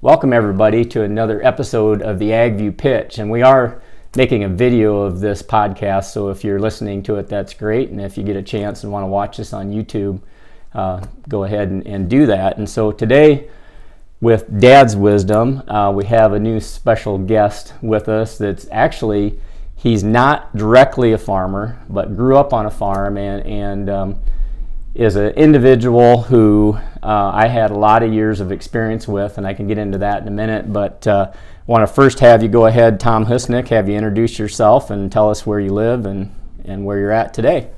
Welcome everybody to another episode of the AgView Pitch, and we are making a video of this podcast, so if you're listening to it, that's great, and if you get a chance and want to watch this on YouTube, go ahead and do that. And so today, with Dad's Wisdom, we have a new special guest with us that's actually, he's not directly a farmer, but grew up on a farm and is an individual who I had a lot of years of experience with, and I can get into that in a minute, but I want to first have you go ahead, Tom Husnik, have you introduce yourself and tell us where you live and where you're at today.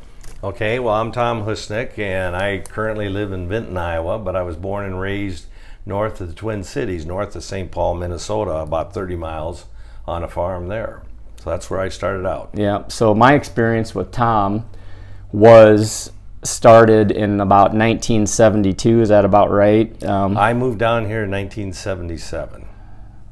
Okay, well, I'm Tom Husnik, and I currently live in Vinton, Iowa, but I was born and raised north of the Twin Cities, north of St. Paul, Minnesota, about 30 miles on a farm there. So that's where I started out. Yeah, so my experience with Tom was started in about 1972, is that about right? I moved down here in 1977.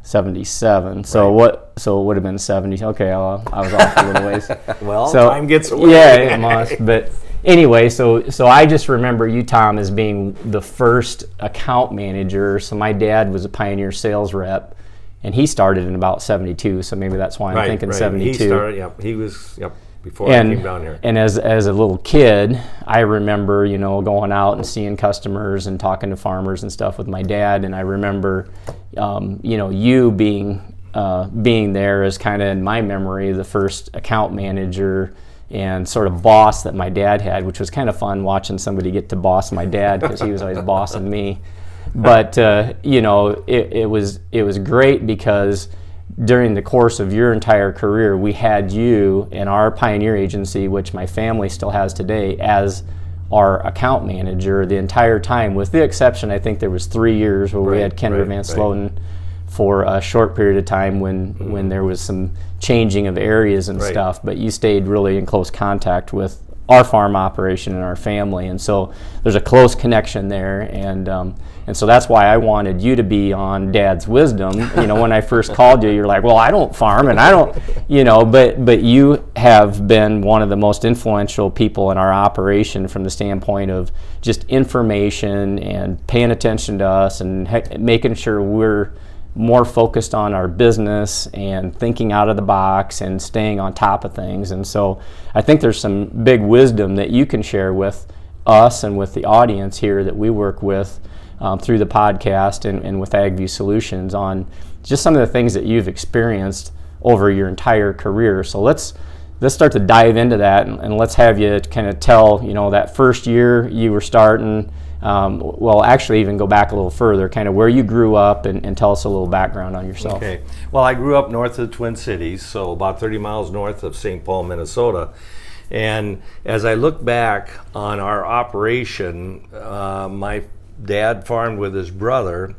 77. So right. So it would have been 70. Okay, I was off a little ways. Well, so, time gets away. Yeah, it must. But anyway, so I just remember you, Tom, as being the first account manager. So my dad was a Pioneer sales rep, and he started in about 72. So maybe that's why I'm thinking 72. He started. Yep. He was. Yep. Before I came down here. And as a little kid, I remember, going out and seeing customers and talking to farmers and stuff with my dad. And I remember, you being there as kind of, in my memory, the first account manager and sort of boss that my dad had, which was kind of fun watching somebody get to boss my dad because he was always bossing me. But it was great because during the course of your entire career, we had you in our Pioneer agency, which my family still has today, as our account manager the entire time, with the exception, I think there was 3 years where we had Kendra Van Sloten for a short period of time when there was some changing of areas and stuff, but you stayed really in close contact with our farm operation and our family, and so there's a close connection there, and so that's why I wanted you to be on Dad's Wisdom. When I first called you, you're like, well, I don't farm, and I don't, but you have been one of the most influential people in our operation from the standpoint of just information and paying attention to us and making sure we're more focused on our business and thinking out of the box and staying on top of things. And so I think there's some big wisdom that you can share with us and with the audience here that we work with through the podcast and with AgView Solutions on just some of the things that you've experienced over your entire career. So let's start to dive into that, and let's have you kind of tell, that first year you were starting, well, actually even go back a little further, kind of where you grew up and tell us a little background on yourself. Okay. Well, I grew up north of the Twin Cities, so about 30 miles north of St. Paul, Minnesota. And as I look back on our operation, my dad farmed with his brother,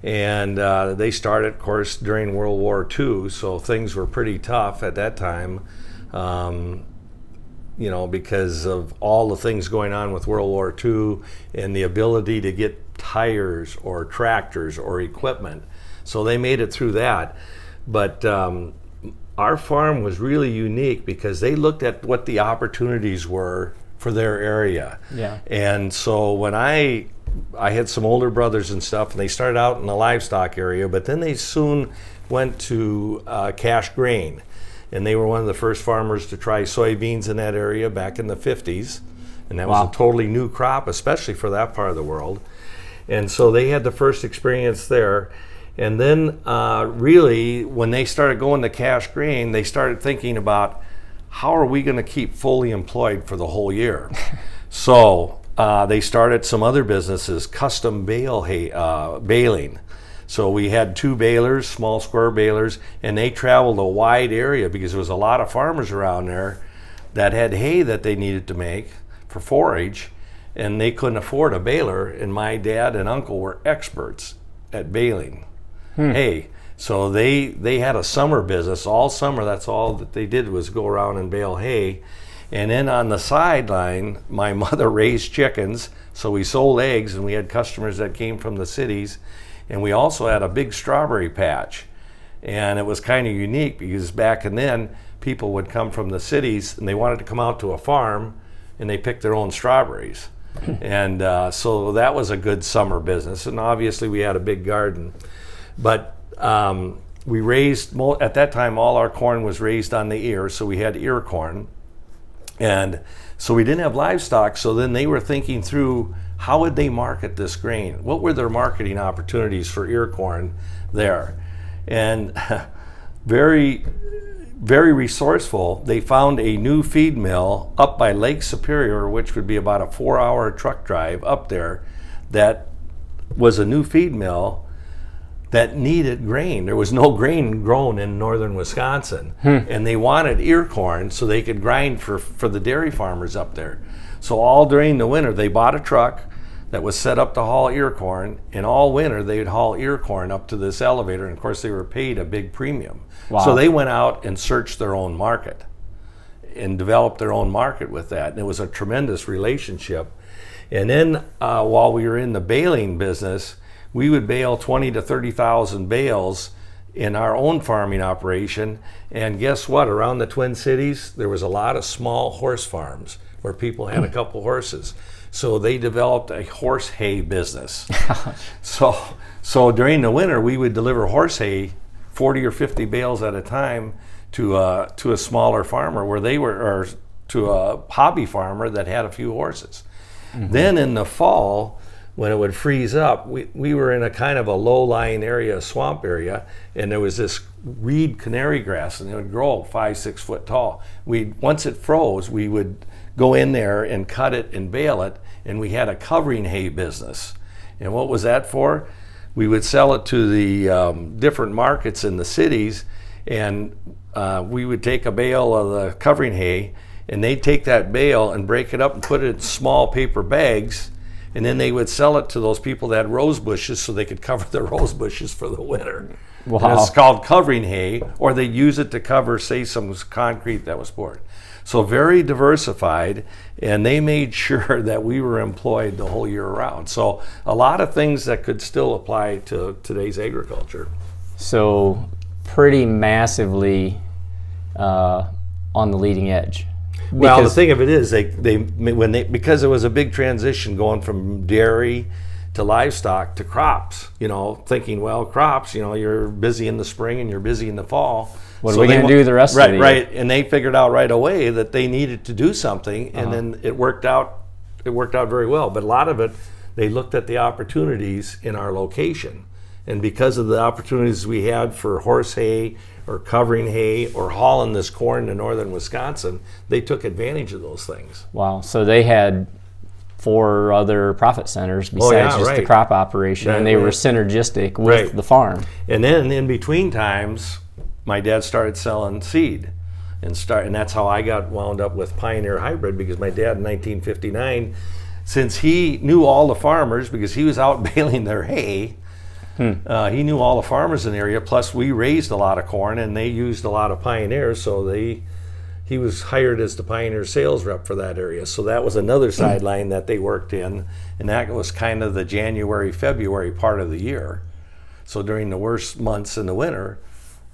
and they started, of course, during World War II, so things were pretty tough at that time. Because of all the things going on with World War II and the ability to get tires or tractors or equipment. So they made it through that. But our farm was really unique because they looked at what the opportunities were for their area. Yeah. And so when I had some older brothers and stuff, and they started out in the livestock area, but then they soon went to cash grain. And they were one of the first farmers to try soybeans in that area back in the 50s. And that was a totally new crop, especially for that part of the world. And so they had the first experience there. And then really, when they started going to cash grain, they started thinking about, how are we going to keep fully employed for the whole year? So they started some other businesses, custom baling. So we had 2 balers, small square balers, and they traveled a wide area because there was a lot of farmers around there that had hay that they needed to make for forage, and they couldn't afford a baler, and my dad and uncle were experts at baling hay. So they had a summer business all summer. That's all that they did was go around and bale hay. And then on the sideline, my mother raised chickens, so we sold eggs, and we had customers that came from the cities. And we also had a big strawberry patch. And it was kind of unique because back then, people would come from the cities and they wanted to come out to a farm and they picked their own strawberries. And so that was a good summer business. And obviously we had a big garden. But we raised, at that time, all our corn was raised on the ear, so we had ear corn. And so we didn't have livestock, so then they were thinking through how would they market this grain? What were their marketing opportunities for ear corn there? And very, very resourceful, they found a new feed mill up by Lake Superior, which would be about a 4-hour truck drive up there, that was a new feed mill that needed grain. There was no grain grown in northern Wisconsin. And they wanted ear corn so they could grind for the dairy farmers up there. So all during the winter, they bought a truck that was set up to haul ear corn, and all winter they'd haul ear corn up to this elevator, and of course they were paid a big premium. Wow. So they went out and searched their own market and developed their own market with that, and it was a tremendous relationship. And then while we were in the baling business, we would bale 20 to 30,000 bales in our own farming operation. And guess what? Around the Twin Cities, there was a lot of small horse farms where people had a couple horses. So they developed a horse hay business. So during the winter, we would deliver horse hay, 40 or 50 bales at a time, to a smaller farmer or to a hobby farmer that had a few horses. Then in the fall, when it would freeze up, we were in a kind of a low-lying area, a swamp area, and there was this reed canary grass, and it would grow 5-6 foot tall. Once it froze, we would go in there and cut it and bale it, and we had a covering hay business. And what was that for? We would sell it to the different markets in the cities, and we would take a bale of the covering hay, and they'd take that bale and break it up and put it in small paper bags, and then they would sell it to those people that had rose bushes so they could cover their rose bushes for the winter. Wow. And it's called covering hay, or they'd use it to cover, say, some concrete that was poured. So very diversified, and they made sure that we were employed the whole year round. So a lot of things that could still apply to today's agriculture. So pretty massively on the leading edge. Well, the thing of it is, because it was a big transition going from dairy to livestock to crops, thinking, well, crops, you're busy in the spring and you're busy in the fall. What are we going to do the rest of the year? Right, and they figured out right away that they needed to do something, and then it worked out very well. But a lot of it, they looked at the opportunities in our location. And because of the opportunities we had for horse hay or covering hay or hauling this corn to northern Wisconsin, they took advantage of those things. Wow. So they had 4 other profit centers besides the crop operation, and they were synergistic with the farm. And then in between times, my dad started selling seed. And that's how I got wound up with Pioneer Hi-Bred, because my dad in 1959, since he knew all the farmers because he was out baling their hay, he knew all the farmers in the area, plus we raised a lot of corn and they used a lot of Pioneers, so he was hired as the Pioneer sales rep for that area. So that was another sideline that they worked in, and that was kind of the January, February part of the year. So during the worst months in the winter,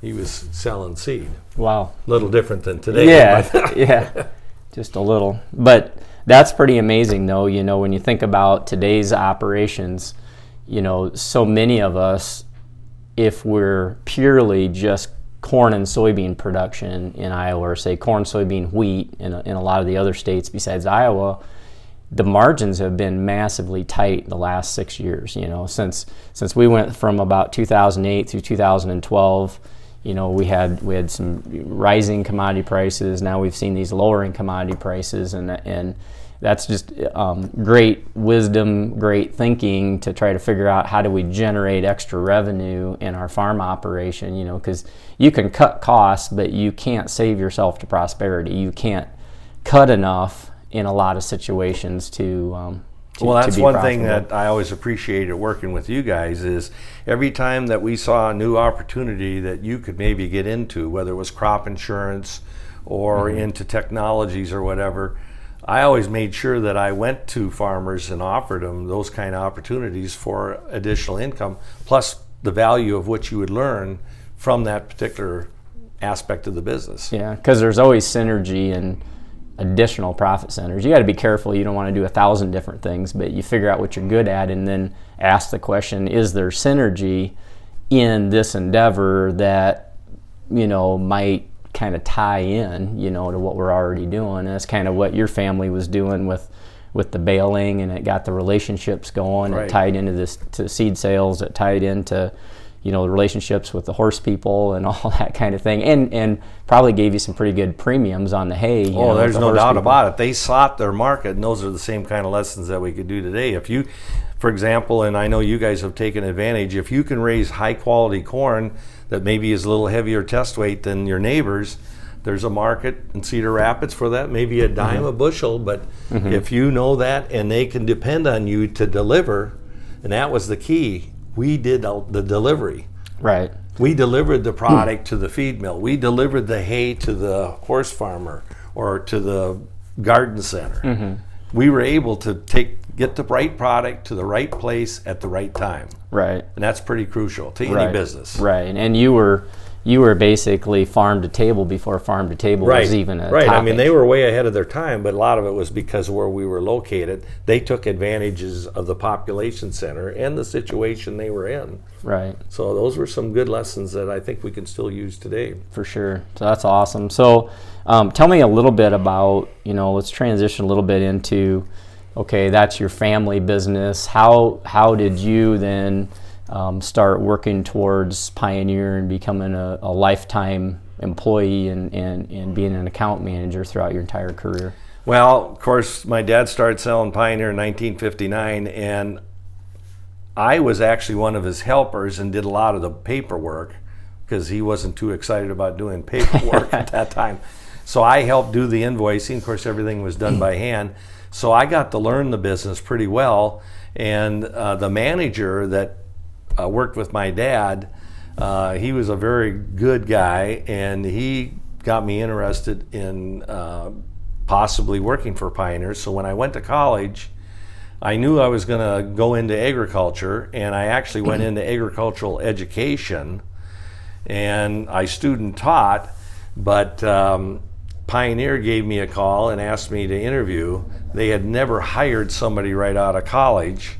he was selling seed. Wow. A little different than today. Yeah, just a little. But that's pretty amazing though, when you think about today's operations, so many of us, if we're purely just corn and soybean production in Iowa, or say corn, soybean, wheat in a lot of the other states besides Iowa, the margins have been massively tight the last 6 years. Since we went from about 2008 through 2012, we had some rising commodity prices. Now we've seen these lowering commodity prices, and that's just great wisdom, great thinking to try to figure out how do we generate extra revenue in our farm operation, because you can cut costs, but you can't save yourself to prosperity. You can't cut enough in a lot of situations to well, that's be one profitable. thing that I always appreciated working with you guys is every time that we saw a new opportunity that you could maybe get into, whether it was crop insurance or into technologies or whatever, I always made sure that I went to farmers and offered them those kind of opportunities for additional income, plus the value of what you would learn from that particular aspect of the business. Yeah, because there's always synergy and additional profit centers. You got to be careful. You don't want to do 1,000 different things, but you figure out what you're good at and then ask the question, is there synergy in this endeavor that, might kind of tie in, to what we're already doing. And that's kind of what your family was doing with the baling, and it got the relationships going. Right. It tied into to seed sales. It tied into, the relationships with the horse people and all that kind of thing, and probably gave you some pretty good premiums on the hay. There's no doubt about it. They sought their market, and those are the same kind of lessons that we could do today. If you, for example, and I know you guys have taken advantage, if you can raise high quality corn that maybe is a little heavier test weight than your neighbors, there's a market in Cedar Rapids for that, maybe a dime a bushel, but if you know that and they can depend on you to deliver, and that was the key, we did the delivery. Right. We delivered the product to the feed mill. We delivered the hay to the horse farmer or to the garden center. We were able to get the right product to the right place at the right time. Right. And that's pretty crucial to any business. Right. And you were basically farm to table before farm to table was even a topic. I mean, they were way ahead of their time, but a lot of it was because of where we were located. They took advantages of the population center and the situation they were in. Right. So those were some good lessons that I think we can still use today. For sure. So that's awesome. So tell me a little bit about, let's transition a little bit into, okay, that's your family business. How did you then start working towards Pioneer and becoming a lifetime employee and being an account manager throughout your entire career? Well, of course, my dad started selling Pioneer in 1959, and I was actually one of his helpers and did a lot of the paperwork because he wasn't too excited about doing paperwork at that time. So I helped do the invoicing. Of course, everything was done by hand. So I got to learn the business pretty well, and the manager that worked with my dad, he was a very good guy, and he got me interested in possibly working for Pioneer. So when I went to college, I knew I was going to go into agriculture, and I actually went into agricultural education, and I student taught, but Pioneer gave me a call and asked me to interview. They had never hired somebody right out of college,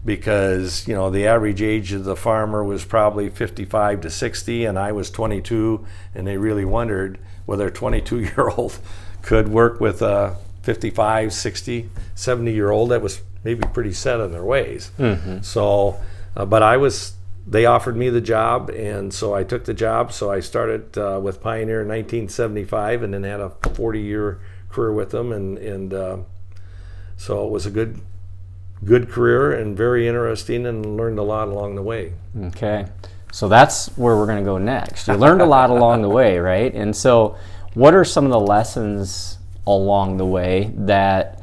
because the average age of the farmer was probably 55 to 60, and I was 22, and they really wondered whether a 22-year-old could work with a 55, 60, 70-year-old that was maybe pretty set in their ways. So, but they offered me the job, and so I took the job. So I started with Pioneer in 1975, and then had a 40-year career with them, and so it was a good career and very interesting, and learned a lot along the way. Okay. So that's where we're going to go next. You learned a lot along the way, right? And so what are some of the lessons along the way that,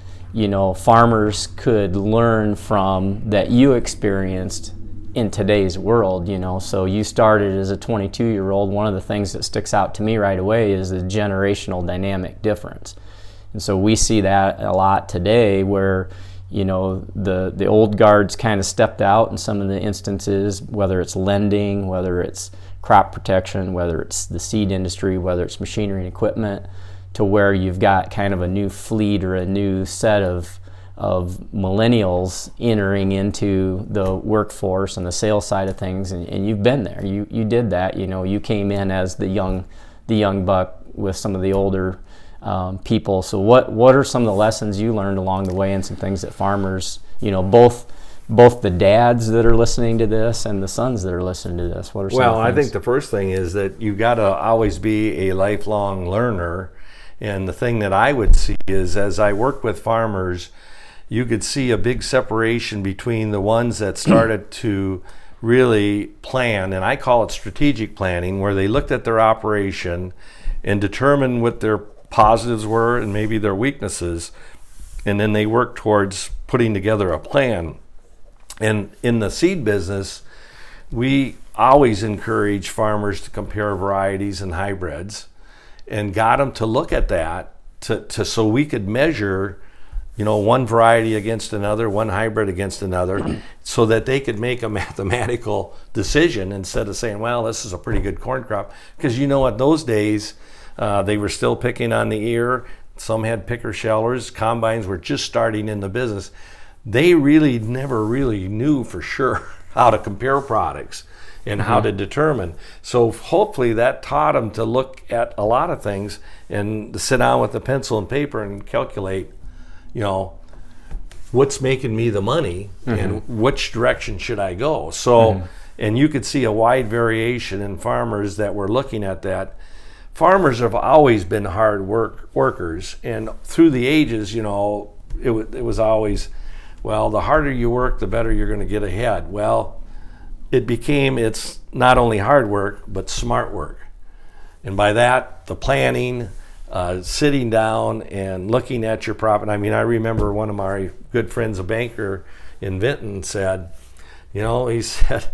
farmers could learn from that you experienced in today's world? So you started as a 22-year-old. One of the things that sticks out to me right away is the generational dynamic difference. And so we see that a lot today where the old guards kind of stepped out in some of the instances, whether it's lending, whether it's crop protection, whether it's the seed industry, whether it's machinery and equipment, to where you've got kind of a new fleet or a new set of millennials entering into the workforce and the sales side of things, and you've been there. You did that. You came in as the young buck with some of the older people. So what are some of the lessons you learned along the way, and some things that farmers, both the dads that are listening to this and the sons that are listening to this, what are some of the things? I think the first thing is that you've got to always be a lifelong learner. And the thing that I would see is, as I worked with farmers, you could see a big separation between the ones that started to really plan, and I call it strategic planning, where they looked at their operation and determined what their positives were and maybe their weaknesses, and then they worked towards putting together a plan. And in the seed business, we always encourage farmers to compare varieties and hybrids, and got them to look at that so we could measure one variety against another, one hybrid against another, so that they could make a mathematical decision instead of saying, well, this is a pretty good corn crop. Because in those days, they were still picking on the ear. Some had picker shellers. Combines were just starting in the business. They really never really knew for sure how to compare products and how to determine. So hopefully that taught them to look at a lot of things and to sit down with a pencil and paper and calculate, what's making me the money and which direction should I go. So, and you could see a wide variation in farmers that were looking at that. Farmers have always been hard workers, and through the ages, it was always, well, the harder you work, the better you're going to get ahead. Well, it's not only hard work, but smart work. And by that, the planning, sitting down and looking at your profit. I mean, I remember one of my good friends, a banker in Vinton, said, he said,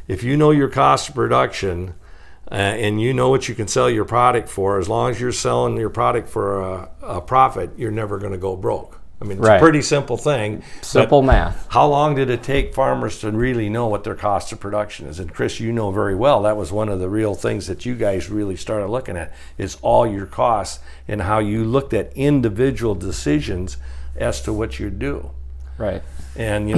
if you know your cost of production and you know what you can sell your product for, as long as you're selling your product for a profit, you're never going to go broke. I mean, it's a pretty simple thing. Simple math. How long did it take farmers to really know what their cost of production is? And Chris, you know very well, that was one of the real things that you guys really started looking at, is all your costs and how you looked at individual decisions as to what you do. Right. And,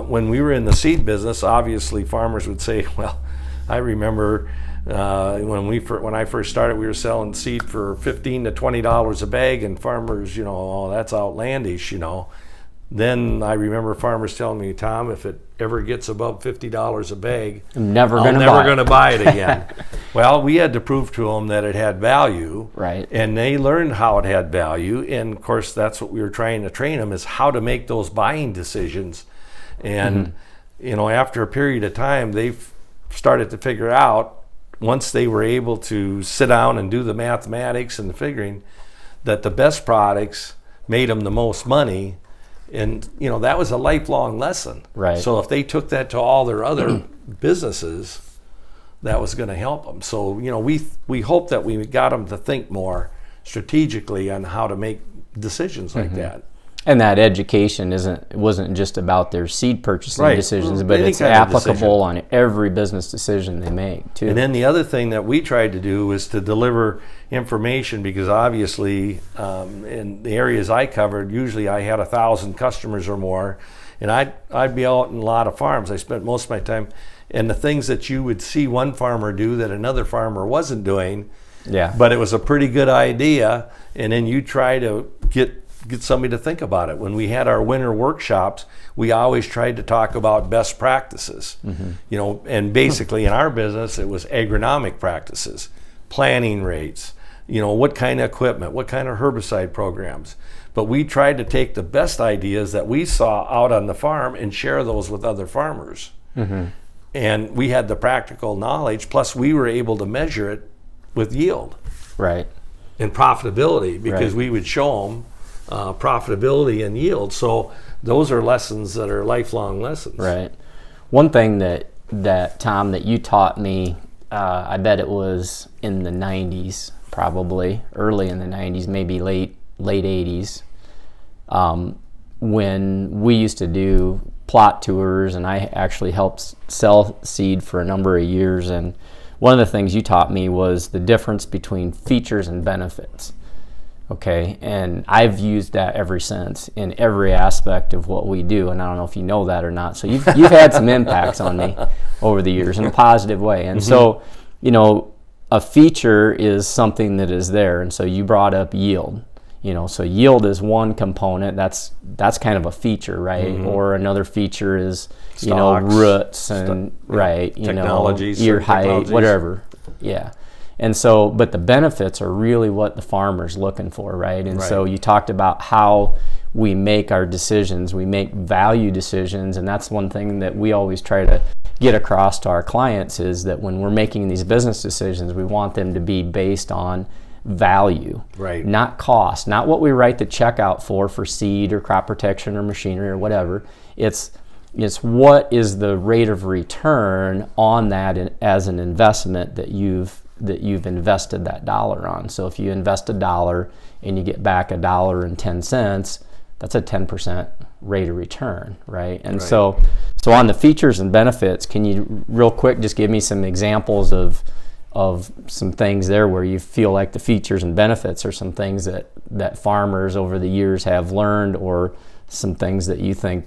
when we were in the seed business, obviously farmers would say, well, I remember when I first started, we were selling seed for $15 to $20 a bag, and farmers, oh, that's outlandish, Then I remember farmers telling me, Tom, if it ever gets above $50 a bag, I'm never going to buy it again. Well, we had to prove to them that it had value, right? And they learned how it had value, and of course, that's what we were trying to train them, is how to make those buying decisions. And after a period of time, they've started to figure out, once they were able to sit down and do the mathematics and the figuring, that the best products made them the most money. And, that was a lifelong lesson. Right. So if they took that to all their other businesses, that was going to help them. So, we hope that we got them to think more strategically on how to make decisions like that. And that education wasn't just about their seed purchasing decisions, but it's applicable on every business decision they make too. And then the other thing that we tried to do was to deliver information, because obviously in the areas I covered, usually I had 1,000 customers or more, and I'd be out in a lot of farms. I spent most of my time, and the things that you would see one farmer do that another farmer wasn't doing, but it was a pretty good idea, and then you try to get somebody to think about it. When we had our winter workshops, we always tried to talk about best practices, and basically in our business, it was agronomic practices, planting rates, what kind of equipment, what kind of herbicide programs. But we tried to take the best ideas that we saw out on the farm and share those with other farmers. And we had the practical knowledge, plus we were able to measure it with yield. Right. And profitability, because we would show them profitability and yield. So those are lessons that are lifelong lessons. Right. One thing that Tom, that you taught me, I bet it was in the 90s, probably early in the 90s, maybe late 80s, when we used to do plot tours, and I actually helped sell seed for a number of years. And one of the things you taught me was the difference between features and benefits. Okay, and I've used that ever since in every aspect of what we do, and I don't know if you know that or not. So you've had some impacts on me over the years in a positive way. And so, a feature is something that is there, and so you brought up yield. So yield is one component. That's kind of a feature, right? Or another feature is Stocks, roots and technologies, ear height, whatever. Yeah. And so, but the benefits are really what the farmer's looking for, right? And so you talked about how we make our decisions, we make value decisions, and that's one thing that we always try to get across to our clients, is that when we're making these business decisions, we want them to be based on value, not cost, not what we write the check out for seed or crop protection or machinery or whatever. It's what is the rate of return on that as an investment that you've invested that dollar on. So if you invest $1 and you get back $1.10, that's a 10% rate of return, right? And so on the features and benefits, can you real quick just give me some examples of some things there where you feel like the features and benefits are some things that farmers over the years have learned, or some things that you think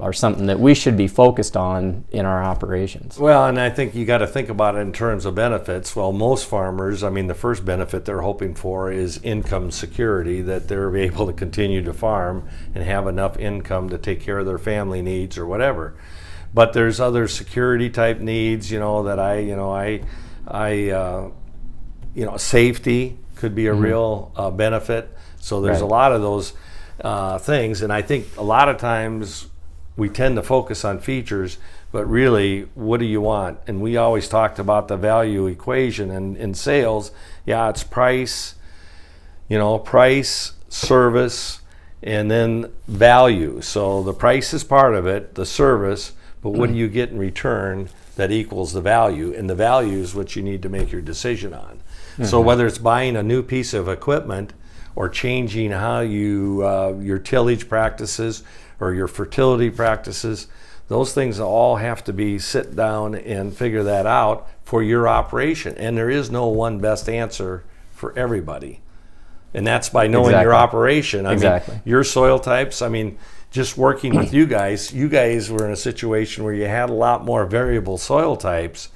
are something that we should be focused on in our operations. Well, and I think you got to think about it in terms of benefits. Well, most farmers, I mean, the first benefit they're hoping for is income security, that they're able to continue to farm and have enough income to take care of their family needs or whatever. But there's other security type needs, that safety could be a real benefit. So there's a lot of those things, and I think a lot of times we tend to focus on features, but really, what do you want? And we always talked about the value equation, and in sales, it's price, service, and then value. So the price is part of it, the service, but what do you get in return that equals the value? And the value is what you need to make your decision on. So whether it's buying a new piece of equipment or changing how your tillage practices or your fertility practices, those things all have to be sit down and figure that out for your operation. And there is no one best answer for everybody. And that's by knowing your operation. I mean, your soil types, just working with you guys were in a situation where you had a lot more variable soil types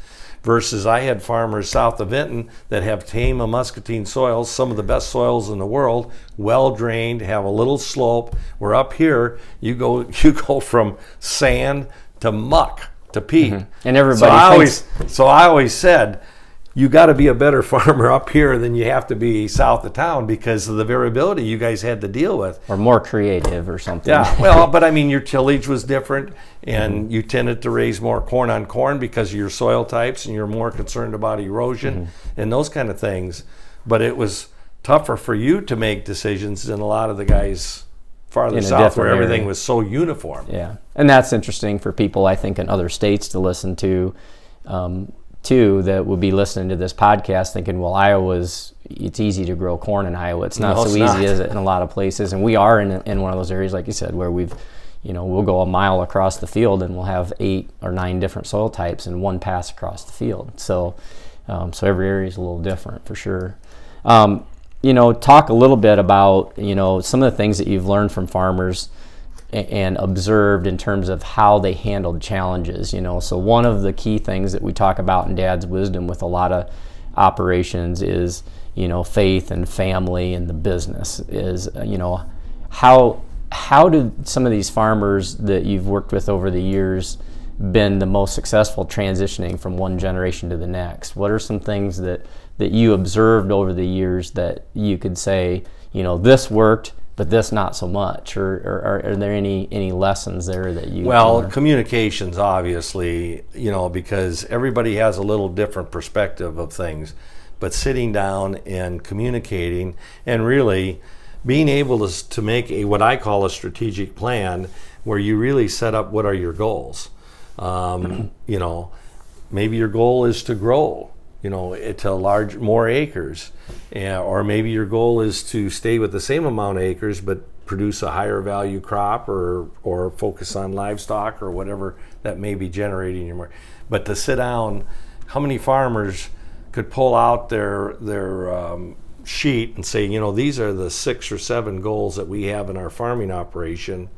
versus I had farmers south of Vinton that have tame and muscatine soils, some of the best soils in the world, well drained, have a little slope. Where up here, you go from sand to muck to peat. And everybody So I always said, you got to be a better farmer up here than you have to be south of town because of the variability you guys had to deal with. Or more creative or something. Yeah, well, but your tillage was different, and you tended to raise more corn on corn because of your soil types, and you're more concerned about erosion and those kind of things. But it was tougher for you to make decisions than a lot of the guys farther south where everything was so uniform. Yeah, and that's interesting for people, I think, in other states to listen to. Too, that would be listening to this podcast thinking, well, it's easy to grow corn in Iowa. It's not easy, is it, in a lot of places? And we are in one of those areas, like you said, where we'll go a mile across the field and we'll have 8 or 9 different soil types in one pass across the field. So every area is a little different for sure. Talk a little bit about, some of the things that you've learned from farmers and observed in terms of how they handled challenges. So one of the key things that we talk about in Dad's wisdom with a lot of operations is faith and family and the business is how do some of these farmers that you've worked with over the years been the most successful transitioning from one generation to the next? What are some things that you observed over the years that you could say, this worked, but this not so much, or are there any lessons there that you? Well, communications, obviously, because everybody has a little different perspective of things, but sitting down and communicating and really being able to make what I call a strategic plan where you really set up what are your goals. Maybe your goal is to grow, to more acres. Or maybe your goal is to stay with the same amount of acres but produce a higher value crop or focus on livestock or whatever that may be generating your market. But to sit down, how many farmers could pull out their sheet and say, these are the 6 or 7 goals that we have in our farming operation,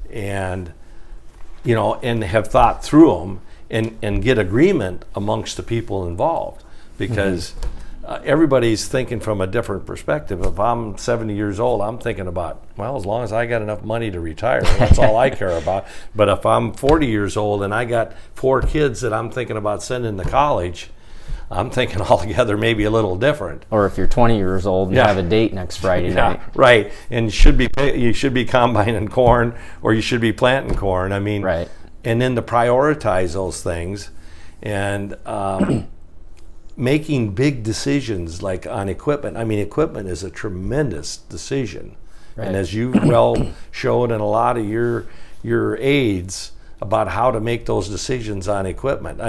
and have thought through them and get agreement amongst the people involved, because everybody's thinking from a different perspective. If I'm 70 years old, I'm thinking about, well, as long as I got enough money to retire, that's all I care about. But if I'm 40 years old and I got 4 kids that I'm thinking about sending to college, I'm thinking altogether maybe a little different. Or if you're 20 years old and have a date next Friday night. Right. And you should be combining corn, or you should be planting corn. Right. And then to prioritize those things, and making big decisions like on equipment. Equipment is a tremendous decision. Right. And as you well showed in a lot of your aids about how to make those decisions on equipment.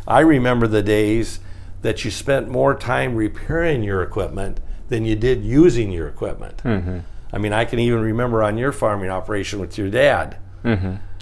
I remember the days that you spent more time repairing your equipment than you did using your equipment. I can even remember on your farming operation with your dad.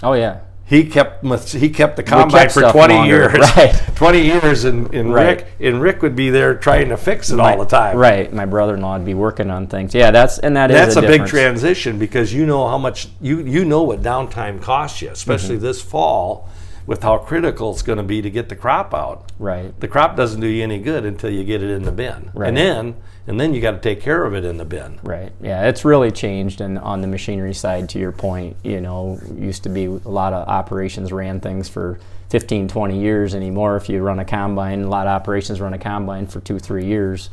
Oh yeah. he kept the combine for 20 longer. years. Right. 20 years, and Rick would be there trying to fix it all the time. Right. My brother-in-law would be working on things. Yeah, that's a big transition, because you know how much you know what downtime costs you, especially this fall, with how critical it's going to be to get the crop out. Right. The crop doesn't do you any good until you get it in the bin. Right. And then you got to take care of it in the bin. Right. Yeah, it's really changed, and on the machinery side, to your point, used to be a lot of operations ran things for 15, 20 years. Anymore, if you run a combine, a lot of operations run a combine for 2-3 years.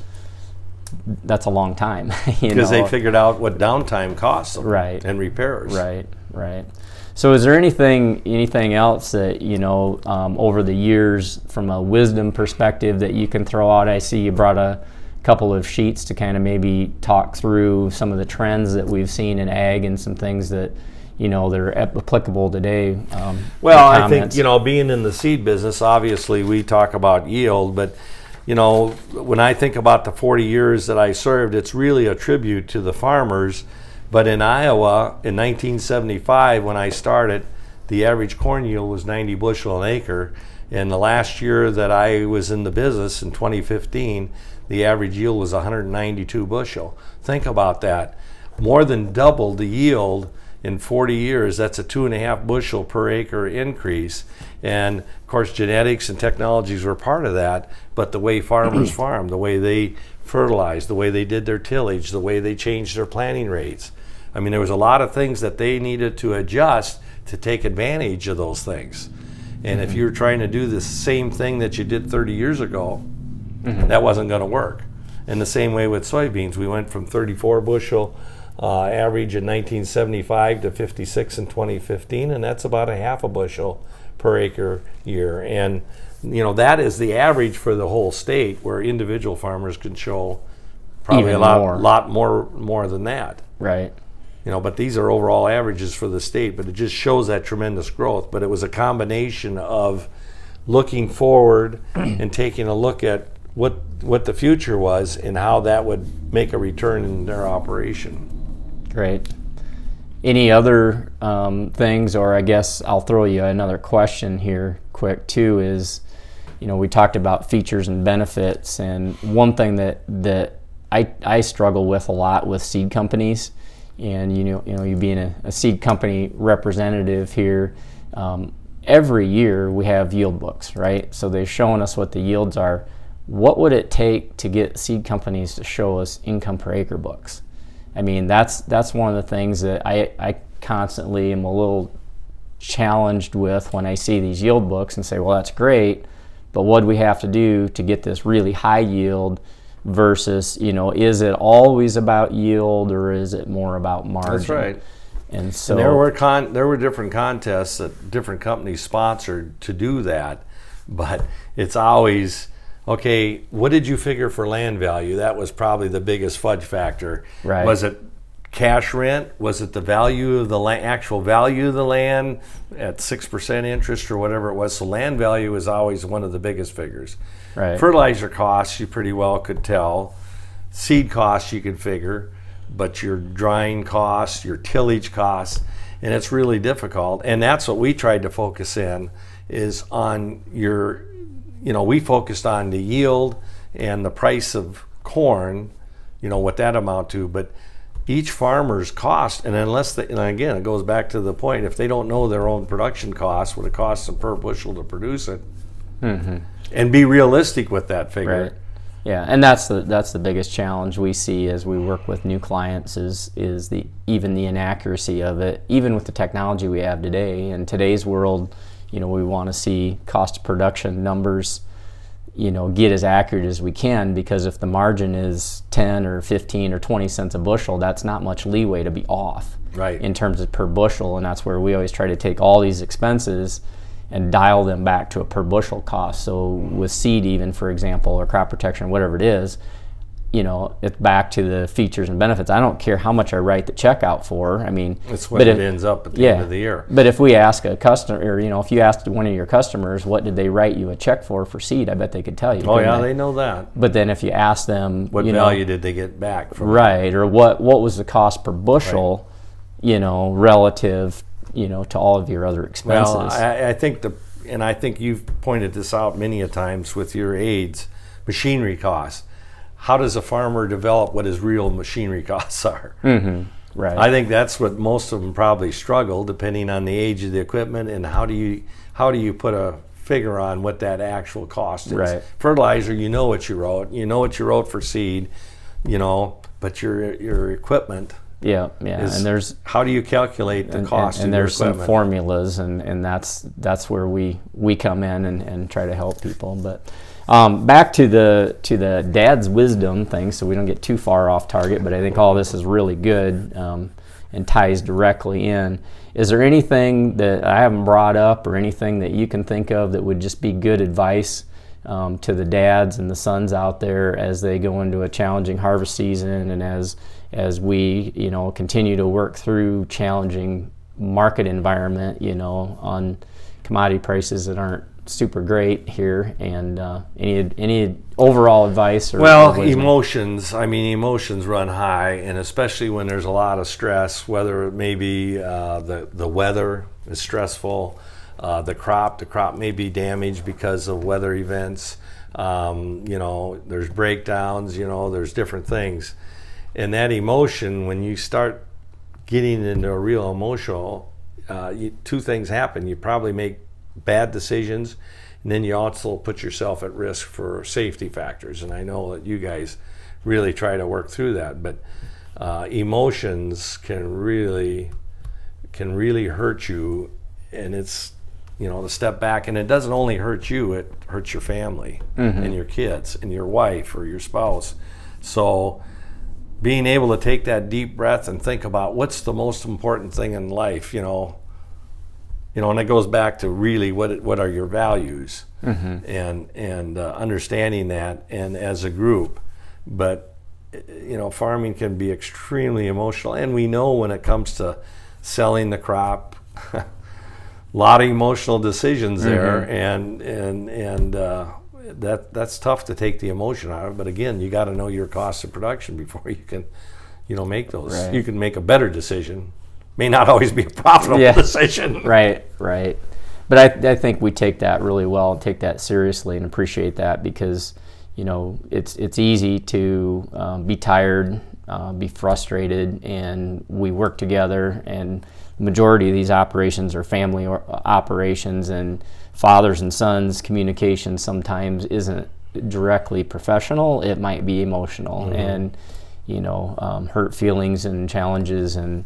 That's a long time. Because they figured out what downtime costs them. Right. And repairs. Right. So is there anything else that, over the years, from a wisdom perspective, that you can throw out? I see you brought a couple of sheets to kind of maybe talk through some of the trends that we've seen in ag and some things that, that are applicable today. Well, I think, being in the seed business, obviously we talk about yield, but, when I think about the 40 years that I served, it's really a tribute to the farmers. But in Iowa, in 1975, when I started, the average corn yield was 90 bushel an acre. And the last year that I was in the business, in 2015, the average yield was 192 bushel. Think about that. More than double the yield in 40 years. That's a 2.5 bushel per acre increase. And of course, genetics and technologies were part of that. But the way farmers farm, the way they fertilized, the way they did their tillage, the way they changed their planting rates. I mean, there was a lot of things that they needed to adjust to take advantage of those things. And if you're trying to do the same thing that you did 30 years ago, that wasn't going to work. And the same way with soybeans. We went from 34 bushel average in 1975 to 56 in 2015, and that's about a half a bushel per acre year. And that is the average for the whole state, where individual farmers can show probably even a lot more than that. Right. But these are overall averages for the state, but it just shows that tremendous growth. But it was a combination of looking forward and taking a look at what the future was and how that would make a return in their operation. Great. Any other things, or I guess I'll throw you another question here quick too, is, we talked about features and benefits, and one thing that I struggle with a lot with seed companies, and you being a seed company representative here, every year we have yield books, right? So they're showing us what the yields are. What would it take to get seed companies to show us income per acre books? I mean, that's one of the things that I constantly am a little challenged with when I see these yield books and say, well, that's great, but what do we have to do to get this really high yield versus, is it always about yield, or is it more about margin? That's right. And so there were different contests that different companies sponsored to do that, but it's always, okay, what did you figure for land value? That was probably the biggest fudge factor. Right. Was it cash rent? Was it the value of the actual value of the land at 6% interest or whatever it was? So land value is always one of the biggest figures. Right. Fertilizer costs you pretty well could tell. Seed costs you could figure, but your drying costs, your tillage costs, and it's really difficult. And that's what we tried to focus in, is on your, we focused on the yield and the price of corn, what that amount to, but each farmer's cost, and and again, it goes back to the point, if they don't know their own production costs, what it costs them per bushel to produce it, and be realistic with that figure. Right. Yeah, and that's the biggest challenge we see as we work with new clients is the inaccuracy of it, even with the technology we have today. In today's world, we want to see cost of production numbers, get as accurate as we can, because if the margin is 10 or 15 or 20 cents a bushel, that's not much leeway to be off, right, in terms of per bushel. And that's where we always try to take all these expenses and dial them back to a per bushel cost. So with seed, even, for example, or crop protection, whatever it is, it's back to the features and benefits. I don't care how much I write the check out for. I mean, it's what it ends up at the end of the year. But if we ask a customer, or if you asked one of your customers, what did they write you a check for seed, I bet they could tell you. Oh yeah, they know that. But then if you ask them, what value did they get back from right, or what was the cost per bushel, right, relative to all of your other expenses. Well, I think I think you've pointed this out many a times with your aids, machinery costs. How does a farmer develop what his real machinery costs are? Mm-hmm. Right. I think that's what most of them probably struggle, depending on the age of the equipment and how do you put a figure on what that actual cost is. Right. Fertilizer, you know what you wrote for seed, but your equipment. Yeah. And there's how do you calculate the cost? And there's some formulas, and that's where we come in and try to help people. But back to the dad's wisdom thing, so we don't get too far off target. But I think all this is really good and ties directly in. Is there anything that I haven't brought up, or anything that you can think of that would just be good advice to the dads and the sons out there as they go into a challenging harvest season, and as we continue to work through challenging market environment, on commodity prices that aren't super great here, and any overall advice? Well, emotions. I mean, emotions run high, and especially when there's a lot of stress, whether it may be the weather is stressful, the crop may be damaged because of weather events. There's breakdowns. There's different things, and that emotion, when you start getting into a real emotional, two things happen. You probably make bad decisions, and then you also put yourself at risk for safety factors. And I know that you guys really try to work through that, but emotions can really hurt you, and it's to step back, and it doesn't only hurt you, it hurts your family and your kids and your wife or your spouse. So being able to take that deep breath and think about what's the most important thing in life, and it goes back to really what are your values, and understanding that, and as a group. But farming can be extremely emotional, and we know when it comes to selling the crop, a lot of emotional decisions there, and that's tough to take the emotion out of. But again, you got to know your cost of production before you can, make those. Right. You can make a better decision. May not always be a profitable decision. Right. But I think we take that really well and take that seriously and appreciate that, because it's easy to be tired, be frustrated, and we work together, and the majority of these operations are family operations, and fathers and sons communication sometimes isn't directly professional. It might be emotional, and hurt feelings and challenges, and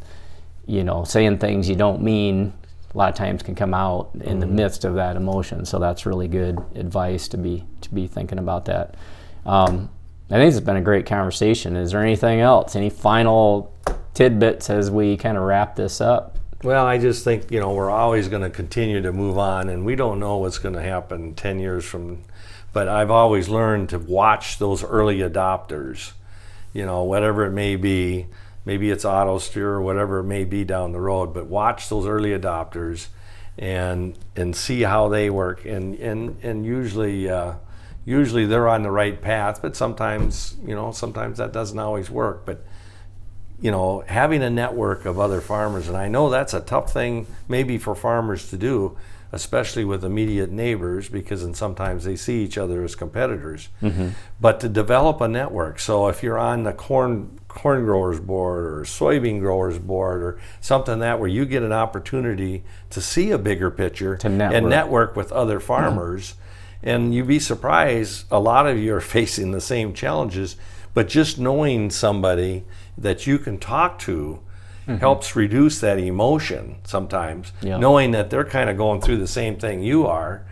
saying things you don't mean a lot of times can come out in the midst of that emotion. So that's really good advice to be thinking about that. I think it's been a great conversation. Is there anything else? Any final tidbits as we kind of wrap this up? Well, I just think, we're always going to continue to move on, and we don't know what's going to happen 10 years from, but I've always learned to watch those early adopters, whatever it may be. Maybe it's auto steer or whatever it may be down the road, but watch those early adopters and see how they work. And usually they're on the right path, but sometimes that doesn't always work. But having a network of other farmers, and I know that's a tough thing maybe for farmers to do, especially with immediate neighbors, because sometimes they see each other as competitors. But to develop a network, so if you're on the corn growers board or soybean growers board or something where you get an opportunity to see a bigger picture and network with other farmers, and you'd be surprised, a lot of you are facing the same challenges, but just knowing somebody that you can talk to helps reduce that emotion sometimes, knowing that they're kind of going through the same thing you are.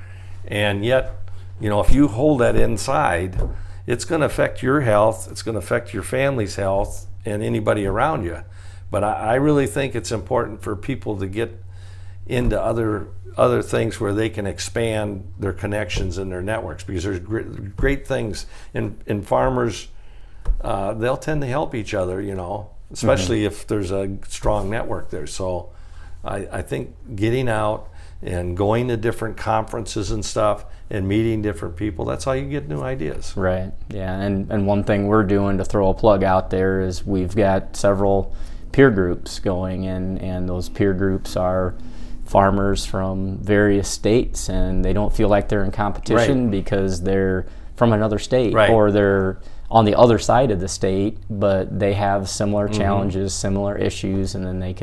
And yet, if you hold that inside, it's going to affect your health, it's going to affect your family's health and anybody around you. But I really think it's important for people to get into other things where they can expand their connections and their networks, because there's great things in farmers. They'll tend to help each other, especially if there's a strong network there. So I think getting out and going to different conferences and stuff and meeting different people, that's how you get new ideas. Right, yeah. And one thing we're doing, to throw a plug out there, is we've got several peer groups going, and those peer groups are farmers from various states, and they don't feel like they're in competition because they're from another state or they're on the other side of the state, but they have similar challenges, similar issues, and then they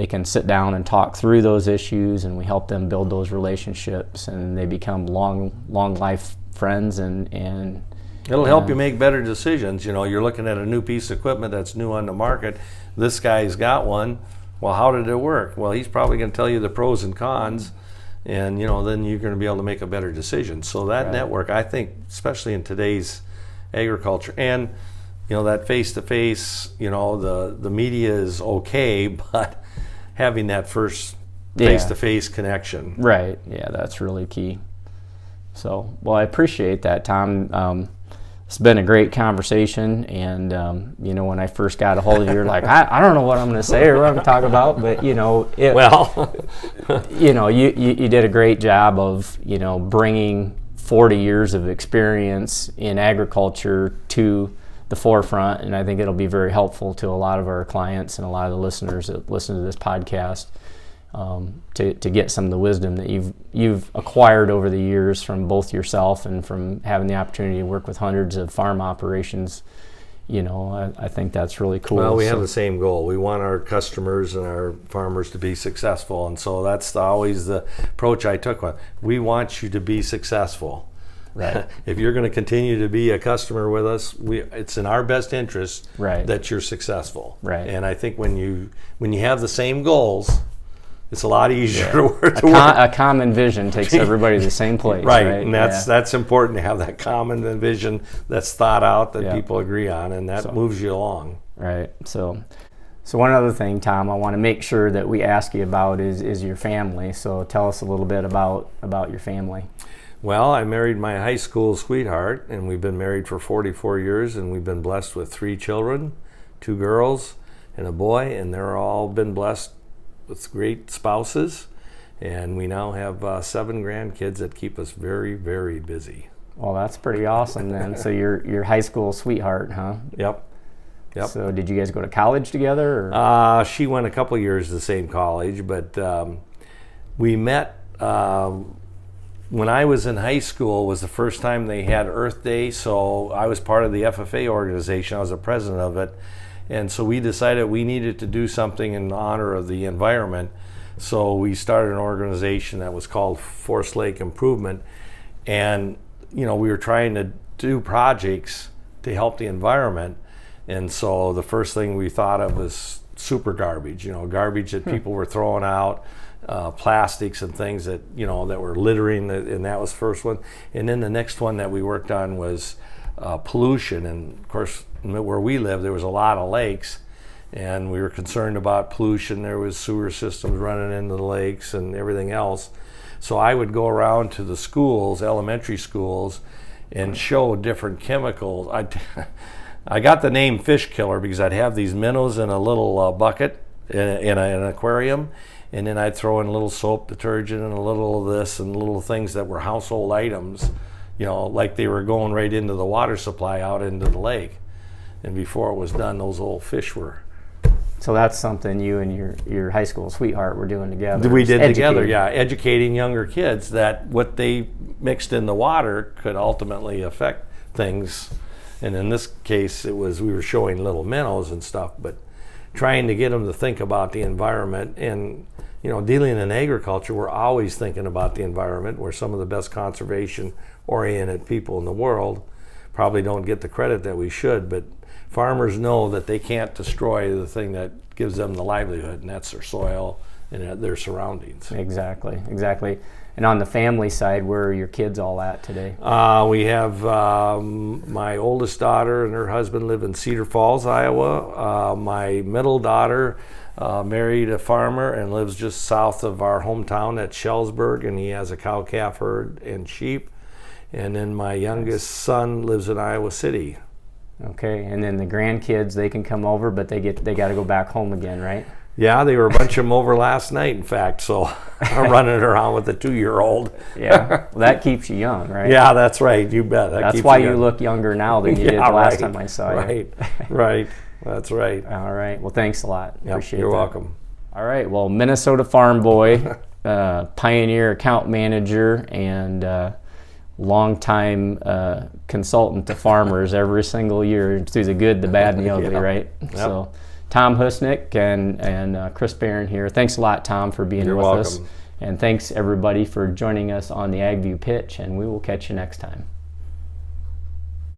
can sit down and talk through those issues, and we help them build those relationships, and they become long life friends, and it'll help you make better decisions. You're looking at a new piece of equipment that's new on the market. This guy's got one. Well, how did it work? Well, he's probably going to tell you the pros and cons, and then you're going to be able to make a better decision. So that network, I think, especially in today's agriculture, and that face-to-face, the media is okay, but having that first face-to-face connection. Right. Yeah, that's really key. So, well, I appreciate that, Tom. It's been a great conversation, and when I first got a hold of you, you're like, I don't know what I'm going to say or what I'm going to talk about, but you did a great job of bringing 40 years of experience in agriculture to the forefront, and I think it'll be very helpful to a lot of our clients and a lot of the listeners that listen to this podcast. To get some of the wisdom that you've acquired over the years from both yourself and from having the opportunity to work with hundreds of farm operations, I think that's really cool. Well, we have the same goal. We want our customers and our farmers to be successful, and so that's always the approach I took. We want you to be successful. Right. If you're going to continue to be a customer with us, it's in our best interest that you're successful. Right. And I think when you have the same goals, it's a lot easier to work. A common vision takes everybody to the same place. Right, and that's important to have that common vision that's thought out that people agree on, and that moves you along. Right. So one other thing, Tom, I want to make sure that we ask you about is your family. So tell us a little bit about your family. Well, I married my high school sweetheart, and we've been married for 44 years, and we've been blessed with 3 children, 2 girls and a boy, and they're all been blessed with great spouses, and we now have 7 grandkids that keep us very, very busy. Well, that's pretty awesome then. So your high school sweetheart, huh? Yep. So did you guys go to college together? Or? She went a couple years to the same college, but we met when I was in high school. Was the first time they had Earth Day, so I was part of the FFA organization. I was the president of it. And so we decided we needed to do something in honor of the environment. So we started an organization that was called Forest Lake Improvement. And, we were trying to do projects to help the environment. And so the first thing we thought of was super garbage, garbage that people were throwing out, plastics and things that, that were littering, and that was the first one. And then the next one that we worked on was pollution. And of course, where we live, there was a lot of lakes, and we were concerned about pollution. There was sewer systems running into the lakes and everything else. So I would go around to the schools, elementary schools, and show different chemicals. I got the name fish killer because I'd have these minnows in a little bucket in an aquarium, and then I'd throw in a little soap detergent and a little of this and little things that were household items, like they were going right into the water supply out into the lake. And before it was done, those old fish were. So that's something you and your high school sweetheart were doing together. We did together, educating younger kids that what they mixed in the water could ultimately affect things. And in this case, we were showing little minnows and stuff, but trying to get them to think about the environment. And dealing in agriculture, we're always thinking about the environment. We're some of the best conservation-oriented people in the world. Probably don't get the credit that we should, but farmers know that they can't destroy the thing that gives them the livelihood, and that's their soil and their surroundings. Exactly. And on the family side, where are your kids all at today? We have my oldest daughter and her husband live in Cedar Falls, Iowa. My middle daughter married a farmer and lives just south of our hometown at Shellsburg, and he has a cow-calf herd and sheep. And then my youngest son lives in Iowa City. Okay, and then the grandkids, they can come over, but they got to go back home again, right? Yeah, they were a bunch of them over last night, in fact, so I'm running around with a 2-year-old. Yeah, well, that keeps you young, right? Yeah, that's right, you bet. That's why you look younger now than you did the last time I saw you. Right. That's right. All right. Well, thanks a lot. Yep, Appreciate you're that. welcome. All right. Well, Minnesota Farm Boy, Pioneer account manager, and longtime consultant to farmers every single year through the good, the bad, and the ugly, Yeah. right? Yep. So, Tom Husnik and Chris Barron here. Thanks a lot, Tom, for being You're with us. welcome. And thanks, everybody, for joining us on the AgView Pitch, and we will catch you next time.